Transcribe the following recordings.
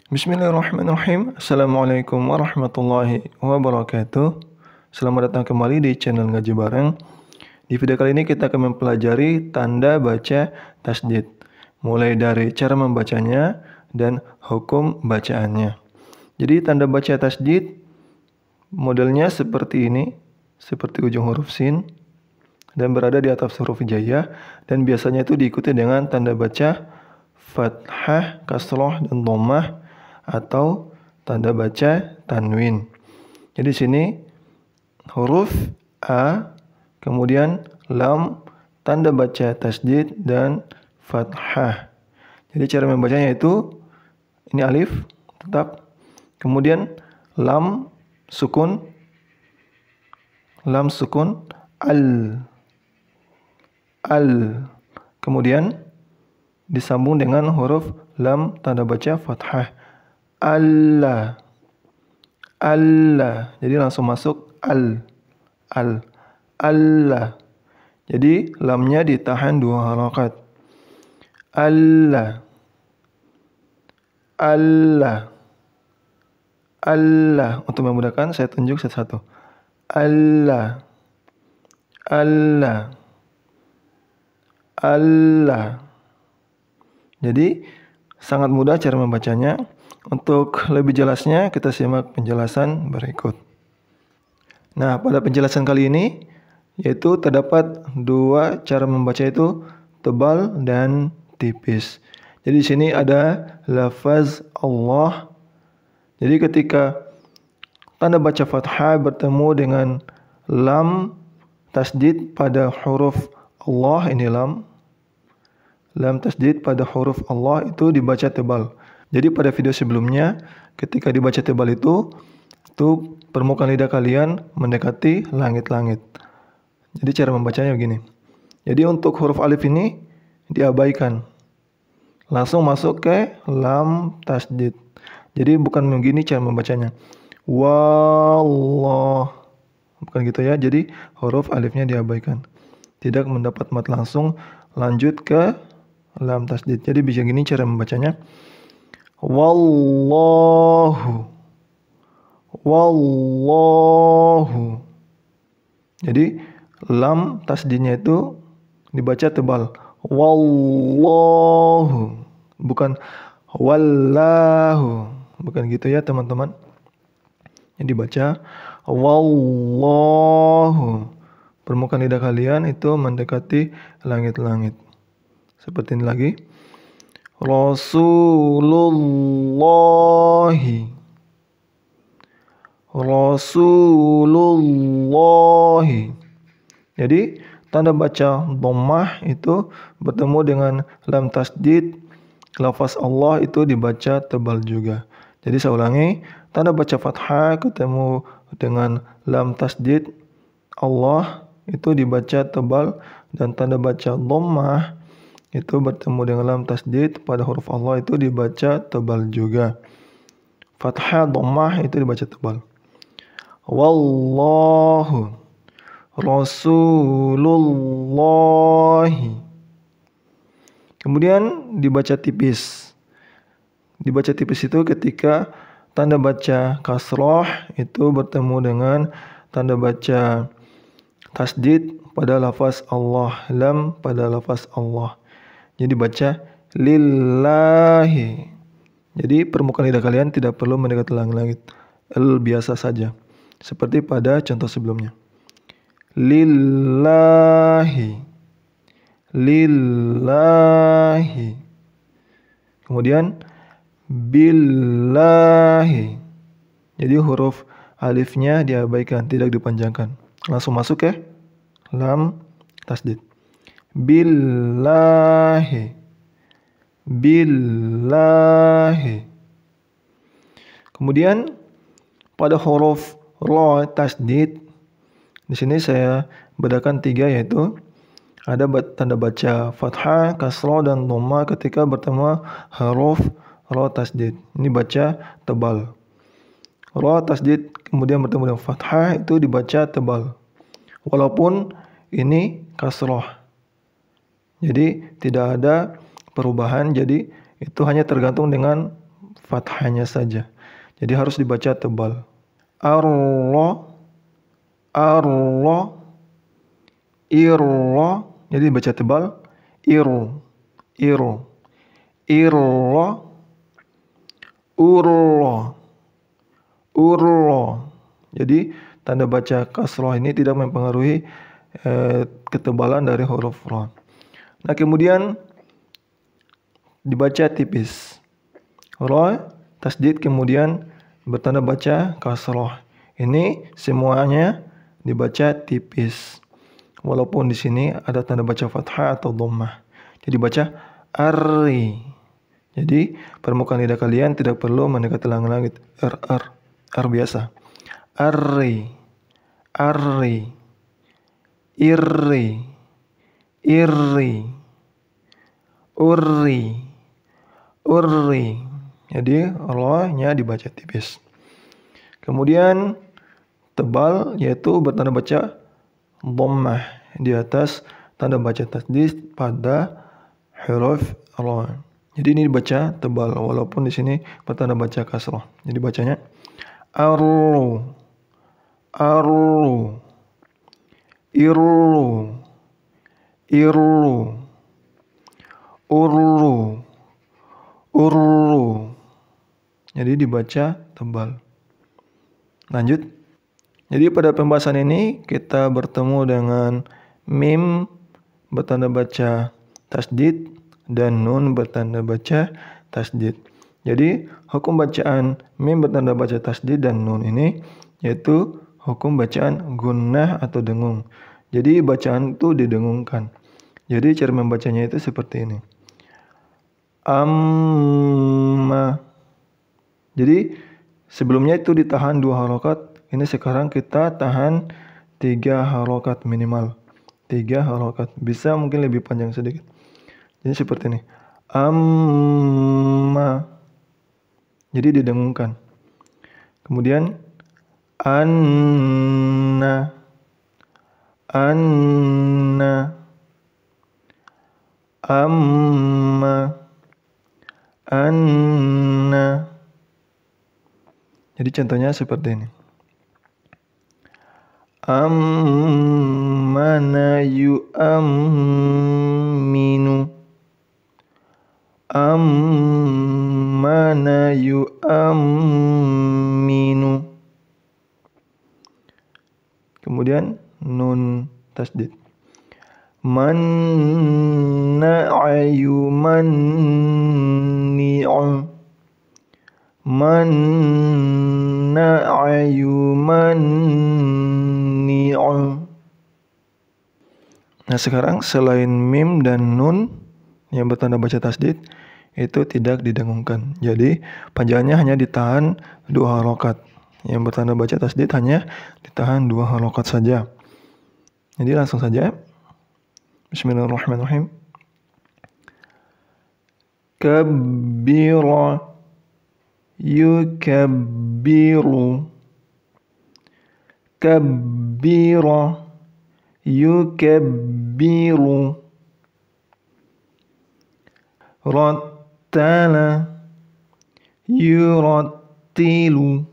Bismillahirrahmanirrahim. Assalamualaikum warahmatullahi wabarakatuh. Selamat datang kembali di channel Ngaji Bareng. Di video kali ini kita akan mempelajari tanda baca tasydid, mulai dari cara membacanya dan hukum bacaannya. Jadi tanda baca tasydid modelnya seperti ini, seperti ujung huruf sin dan berada di atas huruf hijaiyah, dan biasanya itu diikuti dengan tanda baca fathah, kasroh, dan dhammah atau tanda baca tanwin. Jadi sini huruf A, kemudian lam, tanda baca tasydid dan fathah. Jadi cara membacanya itu ini alif tetap, kemudian lam sukun, al, kemudian disambung dengan huruf lam tanda baca fathah. Allah. Jadi langsung masuk Allah. Jadi lamnya ditahan 2 harakat. Allah. Untuk memudahkan saya tunjuk satu-satu. Allah. Jadi sangat mudah cara membacanya. Untuk lebih jelasnya kita simak penjelasan berikut. Nah, pada penjelasan kali ini yaitu terdapat 2 cara membaca itu, tebal dan tipis. Jadi di sini ada lafaz Allah. Jadi ketika tanda baca fathah bertemu dengan lam tasydid pada huruf Allah, ini lam tasydid pada huruf Allah itu dibaca tebal. Jadi pada video sebelumnya ketika dibaca tebal itu permukaan lidah kalian mendekati langit-langit. Jadi cara membacanya begini. Jadi untuk huruf alif ini diabaikan. Langsung masuk ke lam tasydid. Jadi bukan begini cara membacanya. Wallah. Bukan gitu ya. Jadi huruf alifnya diabaikan. Tidak mendapat mat langsung, lanjut ke lam tasydid. Jadi bisa gini cara membacanya. Wallahu. Jadi lam tasydidnya itu dibaca tebal. Wallahu. Bukan wallahu. Bukan gitu ya teman-teman. Yang dibaca wallahu. Permukaan lidah kalian itu mendekati langit-langit. Seperti ini lagi. Rasulullahi. Jadi tanda baca dhammah itu bertemu dengan lam tasydid, lafaz Allah itu dibaca tebal juga. Jadi saya ulangi, tanda baca fathah ketemu dengan lam tasydid Allah itu dibaca tebal, dan tanda baca dhammah itu bertemu dengan lam tasydid pada huruf Allah itu dibaca tebal juga. Fathah dhammah itu dibaca tebal. Wallahu Rasulullahi. Kemudian dibaca tipis. Dibaca tipis itu ketika tanda baca kasroh itu bertemu dengan tanda baca tasydid pada lafaz Allah, lam pada lafaz Allah. Jadi baca lillahi. Jadi permukaan lidah kalian tidak perlu mendekati langit. Biasa saja. Seperti pada contoh sebelumnya. Lillahi. Kemudian billahi. Jadi huruf alifnya diabaikan, tidak dipanjangkan. Langsung masuk ke lam tasydid. Billahi. Kemudian pada huruf ra tasydid, di sini saya bedakan 3, yaitu ada tanda baca fathah, kasrah, dan dhammah ketika bertemu huruf ra tasydid. Ini baca tebal. Ra tasydid kemudian bertemu dengan fathah itu dibaca tebal. Walaupun ini kasrah. Jadi tidak ada perubahan, jadi itu hanya tergantung dengan fathahnya saja. Jadi harus dibaca tebal. Arlo, arlo, irlo. Jadi dibaca tebal. Irl, irl, irlo, urlo, urlo. Jadi tanda baca kasroh ini tidak mempengaruhi ketebalan dari huruf ro. Nah, kemudian dibaca tipis. Ro, tasdid, kemudian bertanda baca kasroh. Ini semuanya dibaca tipis. Walaupun di sini ada tanda baca fathah atau dhammah. Jadi baca arri. Jadi permukaan lidah kalian tidak perlu mendekati langit. R biasa. Arri, arri, irri, irri, urri, urri. Jadi ro-nya dibaca tipis. Kemudian tebal yaitu bertanda baca dhammah di atas tanda baca tasdid pada huruf ro. Jadi ini dibaca tebal walaupun di sini bertanda baca kasroh. Jadi bacanya arlu, arlu, irlu, irlu, urlu, urlu. Jadi dibaca tebal. Lanjut. Jadi pada pembahasan ini kita bertemu dengan mim bertanda baca tasdid dan nun bertanda baca tasdid. Jadi hukum bacaan mim bertanda baca tasdid dan nun ini yaitu hukum bacaan gunnah atau dengung. Jadi bacaan itu didengungkan. Jadi cara membacanya itu seperti ini. Amma. Jadi sebelumnya itu ditahan 2 harokat. Ini sekarang kita tahan 3 harokat minimal. 3 harokat. Bisa mungkin lebih panjang sedikit. Jadi seperti ini. Amma. Jadi didengungkan. Kemudian anna, anna, amma, anna. Jadi contohnya seperti ini. Ammana yu'amminu, ammana yu'amminu. Kemudian nun tasdid. Manna'a yumanni'u, manna'a yumanni'u. Nah, sekarang selain mim dan nun yang bertanda baca tasdid itu tidak didengungkan. Jadi panjangannya hanya ditahan 2 harokat. Yang bertanda baca tasdid hanya ditahan 2 harokat saja. Jadi langsung saja. Bismillahirrahmanirrahim. Kabbira, yukabbiru, kabbira, yukabbiru. Rattala, yurattilu,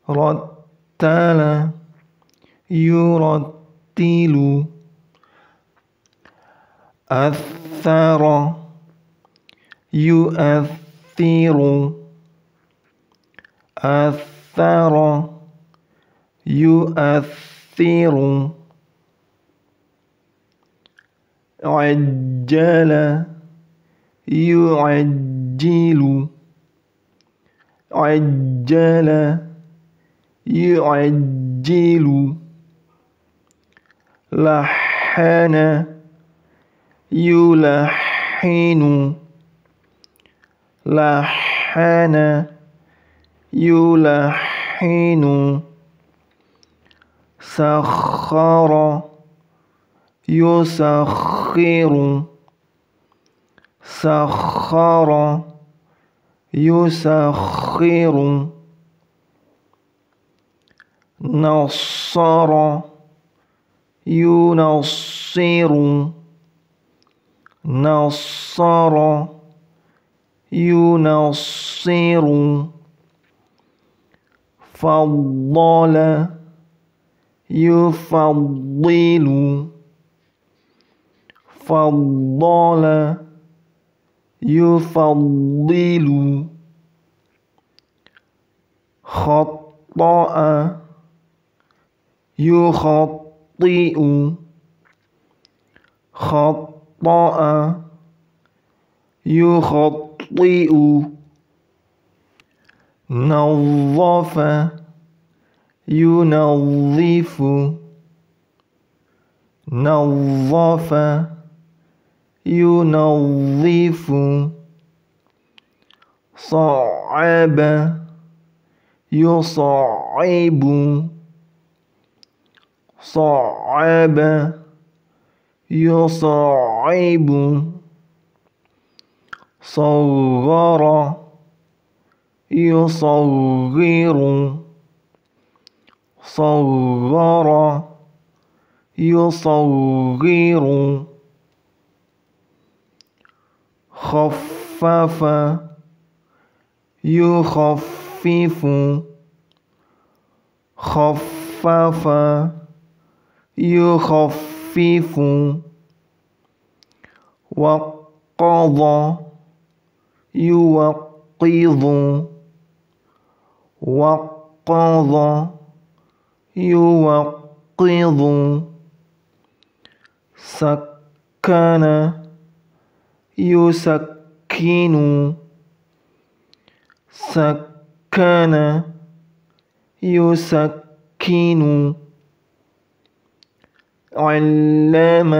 rattala, yurattilu. Athara, yu'athiru, athara, yu'athiru. Ajjala, yu'ajjilu, ajjala, yu'ajjilu. Lahana, yulahhinu, lahana, yulahhinu. Sakhara, yusakhiru, sakhara, yusakhiru. Nassara, yunassiru, nassara, yunassiru, faddala, yufaddilu, faddala, yufaddilu, khatta'a, yukhatti'u, khatta'a, yukhatti'u, nazzafa, yunazzifu, nazzafa, yunazzifu, صعب يصعب صعب يصعب صغر يصغر صغر يصغر خفف يخفف خفف يخفف وقظ يوقظ وقظ يوقظ سكن يسكن سكن يسكن علم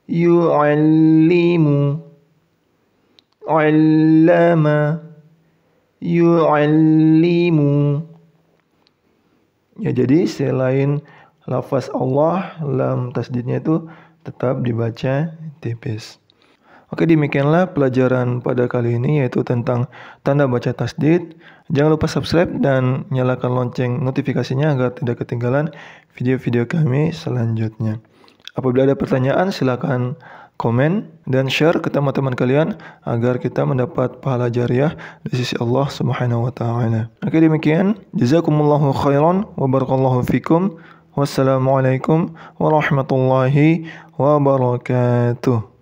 يعلم علم يعلم. Ya, jadi selain lafaz Allah, lam tasdidnya itu tetap dibaca tipis. Oke, demikianlah pelajaran pada kali ini, yaitu tentang tanda baca tasdid. Jangan lupa subscribe dan nyalakan lonceng notifikasinya agar tidak ketinggalan video-video kami selanjutnya. Apabila ada pertanyaan, silakan komen dan share ke teman-teman kalian agar kita mendapat pahala jariah dari sisi Allah Subhanahu wa taala. Oke, demikian. Jazakumullahu khairan wa barakallahu fikum. Wassalamualaikum warahmatullahi wabarakatuh.